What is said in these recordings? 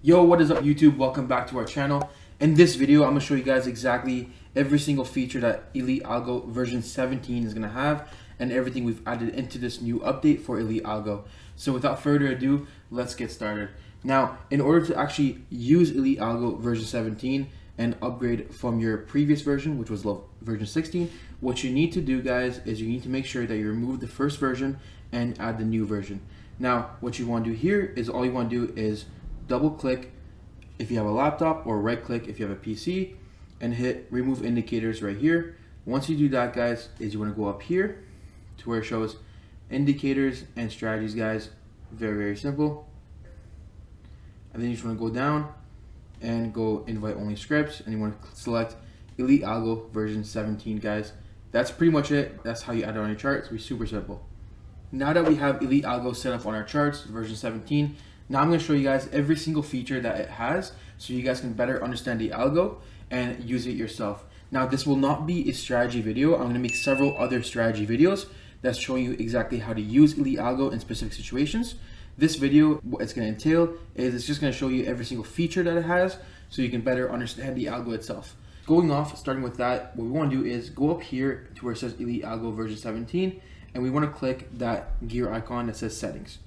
Yo, what is up YouTube? Welcome back to our channel. In this video, I'm going to show you guys exactly every single feature that EliteAlgo version 17 is going to have and everything we've added into this new update for EliteAlgo. So without further ado, let's get started. Now, in order to actually use EliteAlgo version 17 and upgrade from your previous version, which was version 16, what you need to do, guys, is you need to make sure that you remove the first version and add the new version. Now, what you want to do here is all you want to do is double click if you have a laptop or right click if you have a PC and hit remove indicators right here. Once you do that, guys, is you want to go up here to where it shows indicators and strategies, guys. Very simple. And then you just want to go down and go invite only scripts and you want to select EliteAlgo version 17, guys. That's pretty much it. That's how you add it on your chart. It's super simple. Now that we have EliteAlgo set up on our charts, version 17, now I'm going to show you guys every single feature that it has so you guys can better understand the algo and use it yourself. Now, this will not be a strategy video. I'm going to make several other strategy videos that's showing you exactly how to use EliteAlgo in specific situations. This video, what it's going to entail is it's just going to show you every single feature that it has so you can better understand the algo itself. Starting with that, what we want to do is go up here to where it says EliteAlgo version 17 and we want to click that gear icon that says settings.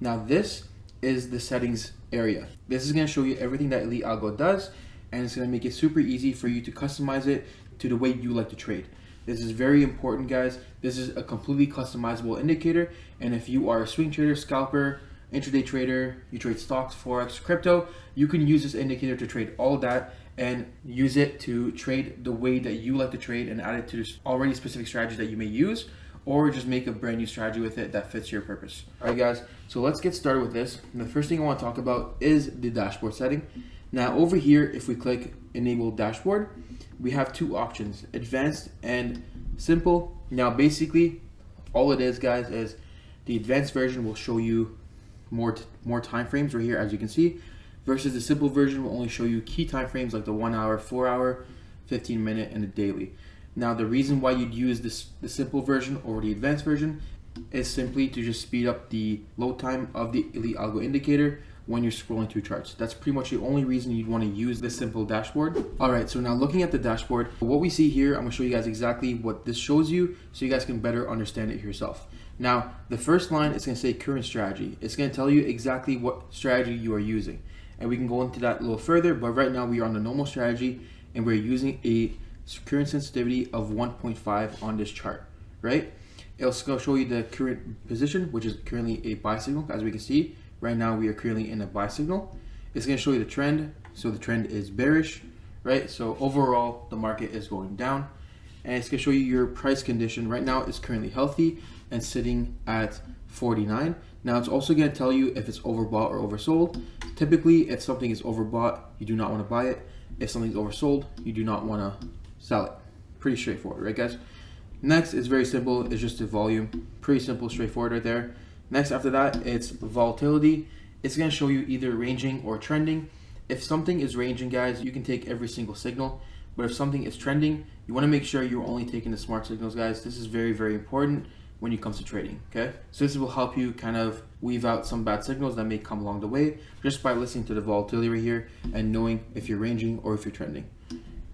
Now this is the settings area. This is going to show you everything that EliteAlgo does, and it's going to make it super easy for you to customize it to the way you like to trade. This is very important, guys. This is a completely customizable indicator, and if you are a swing trader, scalper, intraday trader, you trade stocks, forex, crypto, you can use this indicator to trade all that and use it to trade the way that you like to trade and add it to already specific strategy that you may use, or just make a brand new strategy with it that fits your purpose. All right, guys, so let's get started with this. And the first thing I want to talk about is the dashboard setting. Now over here, if we click enable dashboard, we have two options, advanced and simple. Now basically all it is, guys, is the advanced version will show you more time frames right here, as you can see, versus the simple version will only show you key time frames like the 1 hour, 4 hour, 15 minute, and the daily. Now, the reason why you'd use the simple version over the advanced version is simply to just speed up the load time of the EliteAlgo indicator when you're scrolling through charts. That's pretty much the only reason you'd want to use this simple dashboard. All right, so now looking at the dashboard, what we see here, I'm gonna show you guys exactly what this shows you so you guys can better understand it yourself. Now, the first line is gonna say current strategy. It's gonna tell you exactly what strategy you are using. And we can go into that a little further, but right now we are on the normal strategy and we're using a current sensitivity of 1.5 on this chart, right? It'll show you the current position, which is currently a buy signal. As we can see, right now we are currently in a buy signal. It's gonna show you the trend. So the trend is bearish, right? So overall, the market is going down. And it's gonna show you your price condition. Right now, it's currently healthy and sitting at 49. Now it's also gonna tell you if it's overbought or oversold. Typically, if something is overbought, you do not wanna buy it. If something's oversold, you do not wanna sell it. Pretty straightforward, right, guys? Next is very simple. It's just the volume. Pretty simple, straightforward right there. Next, after that, it's volatility. It's going to show you either ranging or trending. If something is ranging, guys, you can take every single signal. But if something is trending, you want to make sure you're only taking the smart signals, guys. This is very important when it comes to trading, okay? So this will help you kind of weave out some bad signals that may come along the way just by listening to the volatility right here and knowing if you're ranging or if you're trending.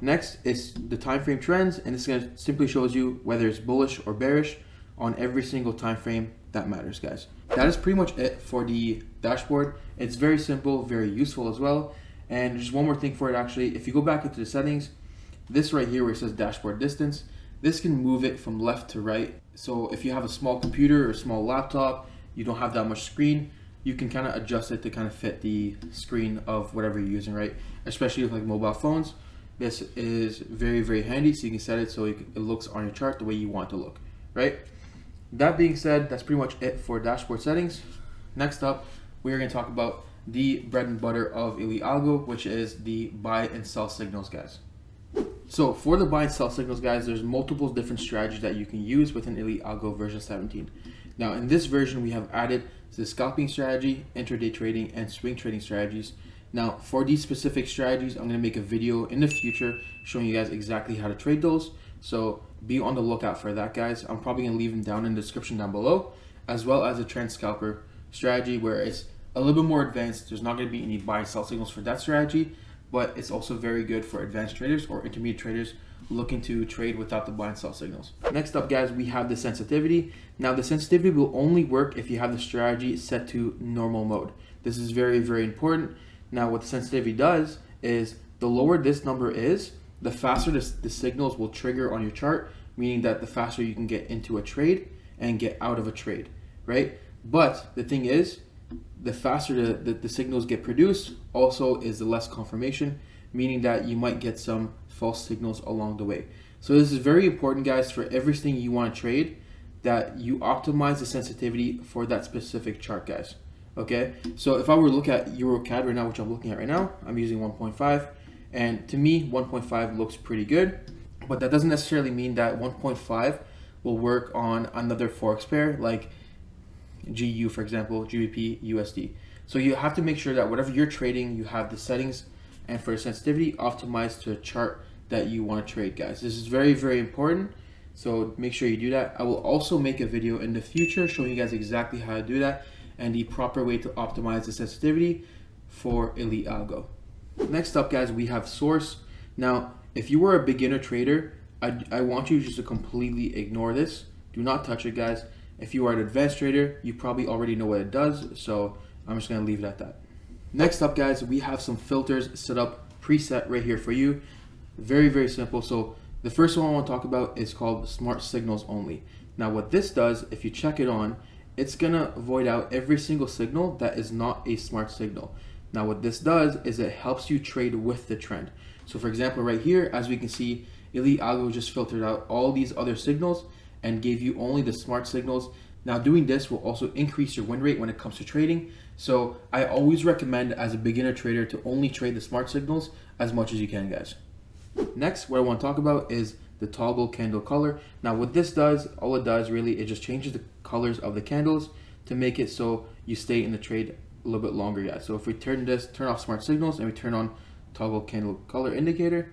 Next is the time frame trends, and this gonna simply shows you whether it's bullish or bearish on every single time frame that matters, guys. That is pretty much it for the dashboard. It's very simple, very useful as well. And just one more thing for it, actually, if you go back into the settings, this right here where it says dashboard distance, this can move it from left to right. So if you have a small computer or a small laptop, you don't have that much screen, you can kind of adjust it to kind of fit the screen of whatever you're using, right? Especially with like mobile phones. This is very handy, so you can set it so it looks on your chart the way you want it to look, right? That being said, that's pretty much it for dashboard settings. Next up, we're going to talk about the bread and butter of EliteAlgo, which is the buy and sell signals, guys. So for the buy and sell signals, guys, there's multiple different strategies that you can use within EliteAlgo version 17. Now in this version, we have added the scalping strategy, intraday trading, and swing trading strategies. Now, for these specific strategies, I'm going to make a video in the future showing you guys exactly how to trade those. So be on the lookout for that, guys. I'm probably going to leave them down in the description down below, as well as a trend scalper strategy where it's a little bit more advanced. There's not going to be any buy and sell signals for that strategy, but it's also very good for advanced traders or intermediate traders looking to trade without the buy and sell signals. Next up, guys, we have the sensitivity. Now, the sensitivity will only work if you have the strategy set to normal mode. This is very, very important. Now, what the sensitivity does is the lower this number is, the faster the signals will trigger on your chart, meaning that the faster you can get into a trade and get out of a trade, right? But the thing is, the faster the signals get produced also is the less confirmation, meaning that you might get some false signals along the way. So this is very important, guys, for everything you want to trade, that you optimize the sensitivity for that specific chart, guys. Okay, so if I were to look at EuroCAD right now, which I'm looking at right now, I'm using 1.5, and to me 1.5 looks pretty good, but that doesn't necessarily mean that 1.5 will work on another forex pair like GU, for example, GBP, USD. So you have to make sure that whatever you're trading, you have the settings and for sensitivity optimized to a chart that you want to trade, guys. This is very, very important, so make sure you do that. I will also make a video in the future showing you guys exactly how to do that and the proper way to optimize the sensitivity for EliteAlgo. Next up, guys, we have source. Now, if you were a beginner trader, I want you just to completely ignore this. Do not touch it, guys. If you are an advanced trader, you probably already know what it does, so I'm just gonna leave it at that. Next up, guys, we have some filters set up preset right here for you. Very, very simple. So the first one I want to talk about is called Smart Signals Only. Now what this does, if you check it on, it's gonna void out every single signal that is not a smart signal. Now what this does is it helps you trade with the trend. So for example, right here, as we can see, EliteAlgo just filtered out all these other signals and gave you only the smart signals. Now doing this will also increase your win rate when it comes to trading. So I always recommend as a beginner trader to only trade the smart signals as much as you can, guys. Next, what I want to talk about is the toggle candle color. Now what this does, all it does really, it just changes the colors of the candles to make it so you stay in the trade a little bit longer, guys. So if we turn off smart signals and we turn on toggle candle color indicator,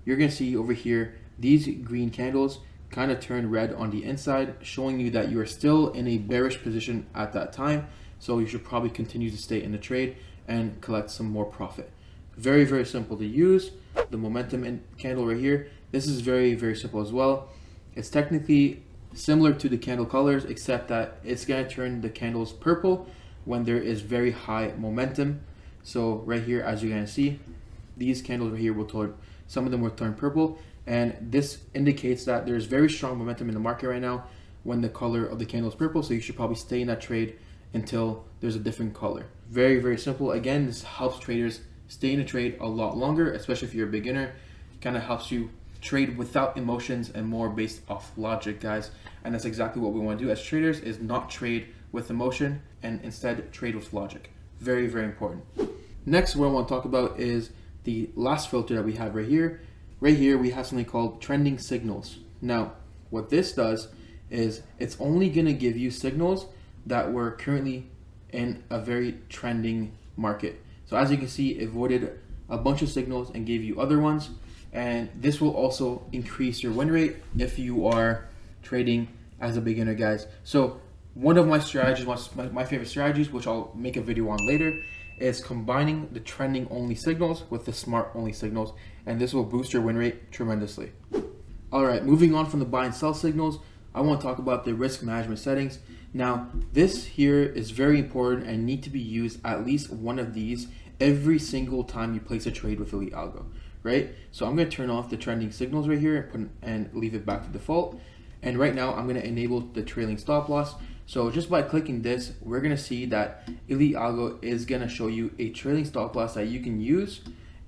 you're gonna see over here, these green candles kind of turn red on the inside, showing you that you are still in a bearish position at that time. So you should probably continue to stay in the trade and collect some more profit. Very, very simple to use. The momentum candle right here, this is very, very simple as well. It's technically similar to the candle colors, except that it's gonna turn the candles purple when there is very high momentum. So right here, as you're gonna see, these candles right here will turn, some of them will turn purple, and this indicates that there's very strong momentum in the market right now when the color of the candle is purple. So you should probably stay in that trade until there's a different color. Very, very simple. Again, this helps traders stay in a trade a lot longer, especially if you're a beginner. It kind of helps you trade without emotions and more based off logic, guys. And that's exactly what we want to do as traders, is not trade with emotion and instead trade with logic. Very, very important. Next, what I want to talk about is the last filter that we have right here. Right here, we have something called trending signals. Now, what this does is it's only going to give you signals that were currently in a very trending market. So as you can see, it voided a bunch of signals and gave you other ones. And this will also increase your win rate if you are trading as a beginner, guys. So one of my strategies, my favorite strategies, which I'll make a video on later, is combining the trending only signals with the smart only signals, and this will boost your win rate tremendously. All right, moving on from the buy and sell signals, I want to talk about the risk management settings. Now, this here is very important and need to be used at least one of these every single time you place a trade with EliteAlgo, right? So I'm going to turn off the trending signals right here and leave it back to default. And right now I'm going to enable the trailing stop loss. So just by clicking this, we're going to see that EliteAlgo is going to show you a trailing stop loss that you can use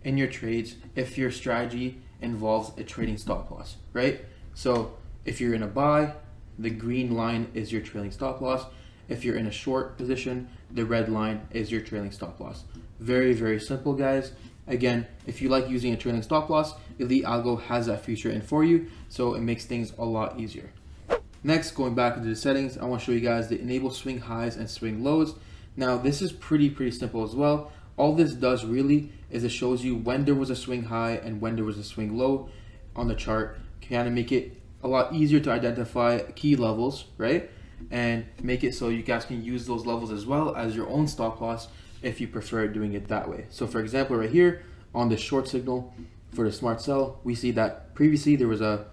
in your trades if your strategy involves a trading stop loss, right? So if you're in a buy, the green line is your trailing stop loss. If you're in a short position, the red line is your trailing stop loss. Very, very simple, guys. Again, if you like using a trailing stop loss, EliteAlgo has that feature in for you, so it makes things a lot easier. Next, going back into the settings, I want to show you guys the enable swing highs and swing lows. Now, this is pretty simple as well. All this does really is it shows you when there was a swing high and when there was a swing low on the chart. Kind of make it a lot easier to identify key levels, right? and make it so you guys can use those levels as well as your own stop loss if you prefer doing it that way. So for example, right here on the short signal for the smart sell, we see that previously there was a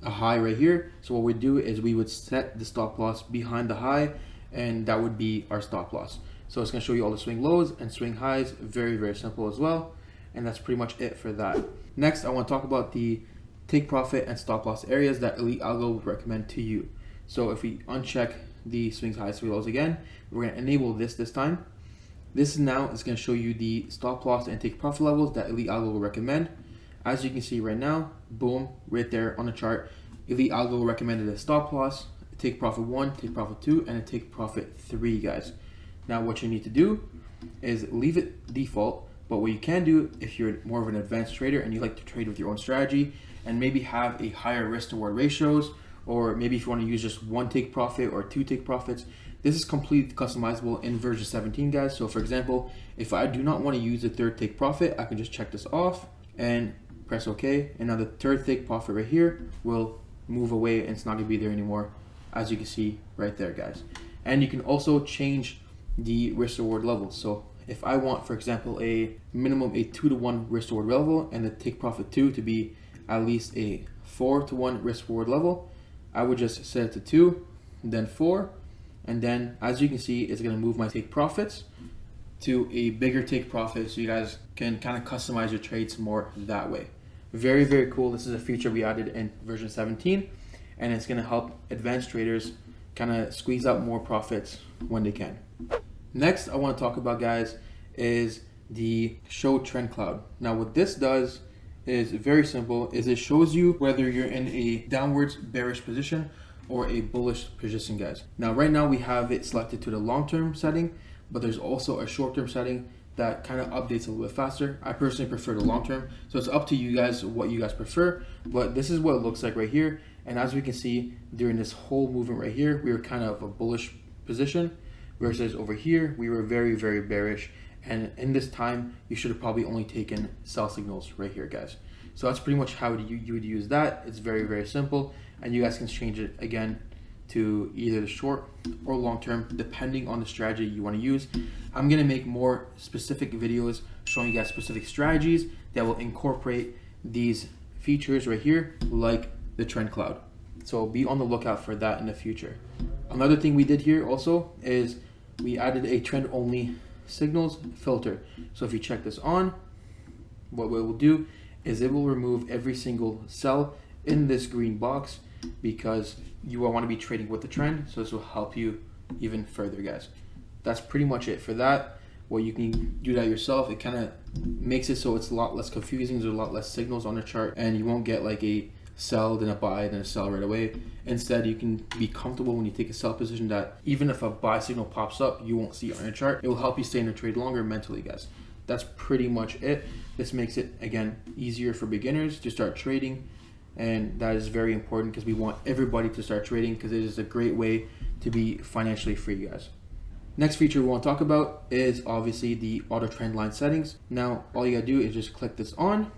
high right here. So what we do is we would set the stop loss behind the high, and that would be our stop loss. So it's going to show you all the swing lows and swing highs. Very, very simple as well. And that's pretty much it for that. Next, I want to talk about the take profit and stop loss areas that EliteAlgo would recommend to you. So if we uncheck the swings highs, swing lows again, we're going to enable this time. This now is going to show you the stop loss and take profit levels that EliteAlgo will recommend. As you can see right now, boom, right there on the chart, EliteAlgo recommended a stop loss, a take profit 1, take profit 2, and a take profit 3, guys. Now what you need to do is leave it default, but what you can do if you're more of an advanced trader and you like to trade with your own strategy and maybe have a higher risk to reward ratios, or maybe if you want to use just 1 take profit or 2 take profits, this is completely customizable in version 17, guys. So for example, if I do not want to use the 3rd take profit, I can just check this off and press OK, and now the 3rd take profit right here will move away and it's not going to be there anymore, as you can see right there, guys. And you can also change the risk reward levels. So if I want, for example, a minimum a 2-to-1 risk reward level and the take profit 2 to be at least a 4-to-1 risk reward level, I would just set it to 2, then 4, and then as you can see, it's going to move my take profits to a bigger take profit, so you guys can kind of customize your trades more that way. Very, very cool. This is a feature we added in version 17, and it's going to help advanced traders kind of squeeze out more profits when they can. Next, I want to talk about, guys, is the show trend cloud. Now what this does is very simple, is it shows you whether you're in a downwards bearish position or a bullish position, guys. Now right now we have it selected to the long-term setting, but there's also a short-term setting that kind of updates a little bit faster. I personally prefer the long-term, so it's up to you guys what you guys prefer, but this is what it looks like right here. And as we can see, during this whole movement right here, we were kind of a bullish position, versus over here, we were very, very bearish. And in this time, you should have probably only taken sell signals right here, guys. So that's pretty much how you would use that. It's very, very simple. And you guys can change it again to either the short or long term, depending on the strategy you want to use. I'm going to make more specific videos showing you guys specific strategies that will incorporate these features right here, like the trend cloud. So be on the lookout for that in the future. Another thing we did here also is we added a trend only signals filter. So if you check this on, what we will do is it will remove every single cell in this green box, because you will want to be trading with the trend. So this will help you even further, guys. That's pretty much it for that. Well, you can do that yourself. It kind of makes it so it's a lot less confusing. There's a lot less signals on the chart, and you won't get like a sell, then a buy, then a sell right away. Instead, you can be comfortable when you take a sell position that even if a buy signal pops up, you won't see it on your chart. It will help you stay in the trade longer mentally, guys. That's pretty much it. This makes it, again, easier for beginners to start trading, and that is very important because we want everybody to start trading, because it is a great way to be financially free, guys. Next feature we want to talk about is obviously the auto trend line settings. Now, all you gotta do is just click this on,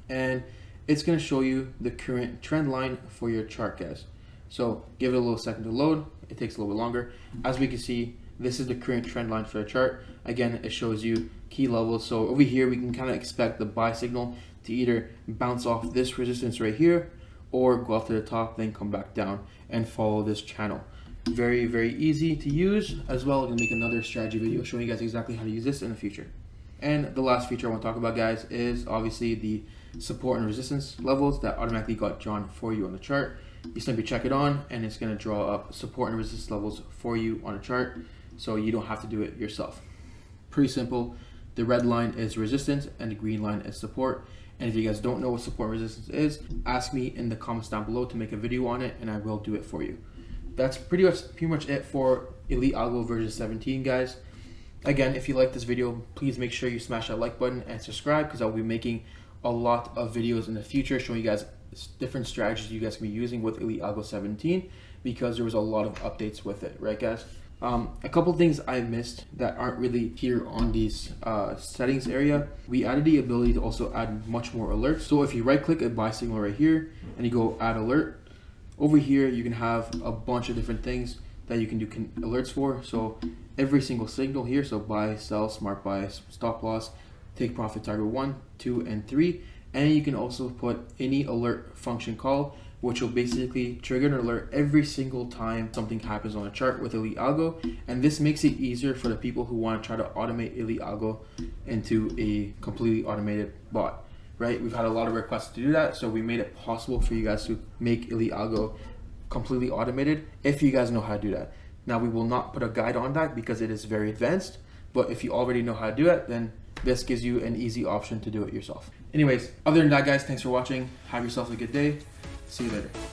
and it's going to show you the current trend line for your chart, guys. So give it a little second to load. It takes a little bit longer. As we can see, this is the current trend line for the chart. Again, it shows you key levels. So over here, we can kind of expect the buy signal to either bounce off this resistance right here or go up to the top, then come back down and follow this channel. Very, very easy to use. As well, I'm going to make another strategy video showing you guys exactly how to use this in the future. And the last feature I want to talk about, guys, is obviously the support and resistance levels that automatically got drawn for you on the chart. You simply check it on, and it's going to draw up support and resistance levels for you on a chart, so you don't have to do it yourself. Pretty simple. The red line is resistance and the green line is support. And if you guys don't know what support and resistance is, ask me in the comments down below to make a video on it, and I will do it for you. That's pretty much it for EliteAlgo version 17, guys. Again, if you like this video, please make sure you smash that like button and subscribe, because I'll be making a lot of videos in the future showing you guys different strategies you guys can be using with EliteAlgo 17, because there was a lot of updates with it, right, guys? A couple things I missed that aren't really here on these settings area. We added the ability to also add much more alerts. So if you right click a buy signal right here and you go add alert, over here you can have a bunch of different things that you can do alerts for. So every single signal here, so buy, sell, smart buy, stop loss, take profit target 1, 2, and 3. And you can also put any alert function call, which will basically trigger an alert every single time something happens on a chart with EliteAlgo. And this makes it easier for the people who want to try to automate EliteAlgo into a completely automated bot, right? We've had a lot of requests to do that, so we made it possible for you guys to make EliteAlgo completely automated if you guys know how to do that. Now, we will not put a guide on that because it is very advanced, but if you already know how to do it, then this gives you an easy option to do it yourself. Anyways, other than that, guys, thanks for watching. Have yourself a good day. See you later.